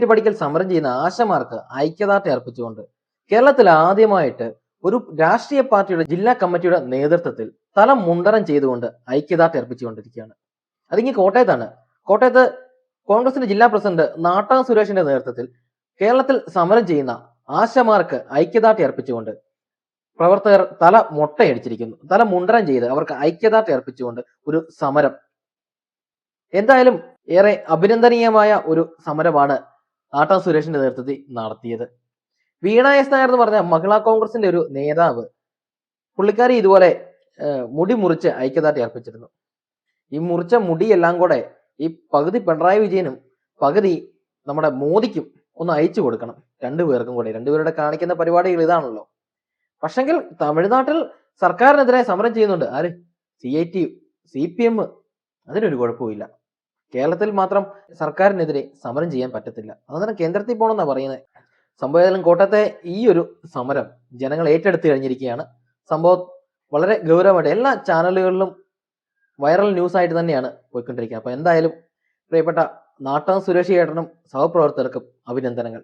പഠിക്കൽ സമരം ചെയ്യുന്ന ആശമാർക്ക് ഐക്യദാർഢ്യം അർപ്പിച്ചുകൊണ്ട് കേരളത്തിൽ ആദ്യമായിട്ട് ഒരു രാഷ്ട്രീയ പാർട്ടിയുടെ ജില്ലാ കമ്മിറ്റിയുടെ നേതൃത്വത്തിൽ തല മുണ്ടനം ചെയ്തുകൊണ്ട് ഐക്യദാർഢ്യം അർപ്പിച്ചുകൊണ്ടിരിക്കുകയാണ്. അതിങ്ങി കോട്ടയത്താണ്. കോട്ടയത്ത് കോൺഗ്രസിന്റെ ജില്ലാ പ്രസിഡന്റ് നാട്ടാം സുരേഷിന്റെ നേതൃത്വത്തിൽ കേരളത്തിൽ സമരം ചെയ്യുന്ന ആശമാർക്ക് ഐക്യദാർഢ്യം അർപ്പിച്ചുകൊണ്ട് പ്രവർത്തകർ തല മൊട്ടയടിച്ചിരിക്കുന്നു. തല മുണ്ടനം ചെയ്ത് അവർക്ക് ഐക്യദാർഢ്യം അർപ്പിച്ചുകൊണ്ട് ഒരു സമരം. എന്തായാലും ഏറെ അഭിനന്ദനീയമായ ഒരു സമരമാണ് നാട്ടാം സുരേഷിന്റെ നേതൃത്വത്തിൽ നടത്തിയത്. വീണ എസ് നായർ എന്ന് പറഞ്ഞ മഹിളാ കോൺഗ്രസിന്റെ ഒരു നേതാവ്, പുള്ളിക്കാരി ഇതുപോലെ മുടി മുറിച്ച് ഐക്യദാർഢ്യം അർപ്പിച്ചിരുന്നു. ഈ മുറിച്ച മുടിയെല്ലാം കൂടെ ഈ പകുതി പിണറായി വിജയനും പകുതി നമ്മുടെ മോദിക്കും ഒന്ന് അയച്ചു കൊടുക്കണം. രണ്ടുപേർക്കും കൂടെ, രണ്ടുപേരുടെ കാണിക്കുന്ന പരിപാടികൾ ഇതാണല്ലോ. പക്ഷെങ്കിൽ തമിഴ്നാട്ടിൽ സർക്കാരിനെതിരെ സമരം ചെയ്യുന്നുണ്ട് ആര്? CIT, CPM, അതിനൊരു കുഴപ്പമില്ല. കേരളത്തിൽ മാത്രം സർക്കാരിനെതിരെ സമരം ചെയ്യാൻ പറ്റത്തില്ല. അതുതന്നെ കേന്ദ്രത്തിൽ പോകണമെന്നാ പറയുന്നത്. സംഭവം കോട്ടയത്തെ ഈ ഒരു സമരം ജനങ്ങൾ ഏറ്റെടുത്ത് കഴിഞ്ഞിരിക്കുകയാണ്. സംഭവം വളരെ ഗൗരവമായിട്ട് എല്ലാ ചാനലുകളിലും വൈറൽ ന്യൂസ് ആയിട്ട് തന്നെയാണ് പോയിക്കൊണ്ടിരിക്കുന്നത്. അപ്പൊ എന്തായാലും പ്രിയപ്പെട്ട നാട്ടാം സുരേഷ് ചേട്ടനും സഹപ്രവർത്തകർക്കും അഭിനന്ദനങ്ങൾ.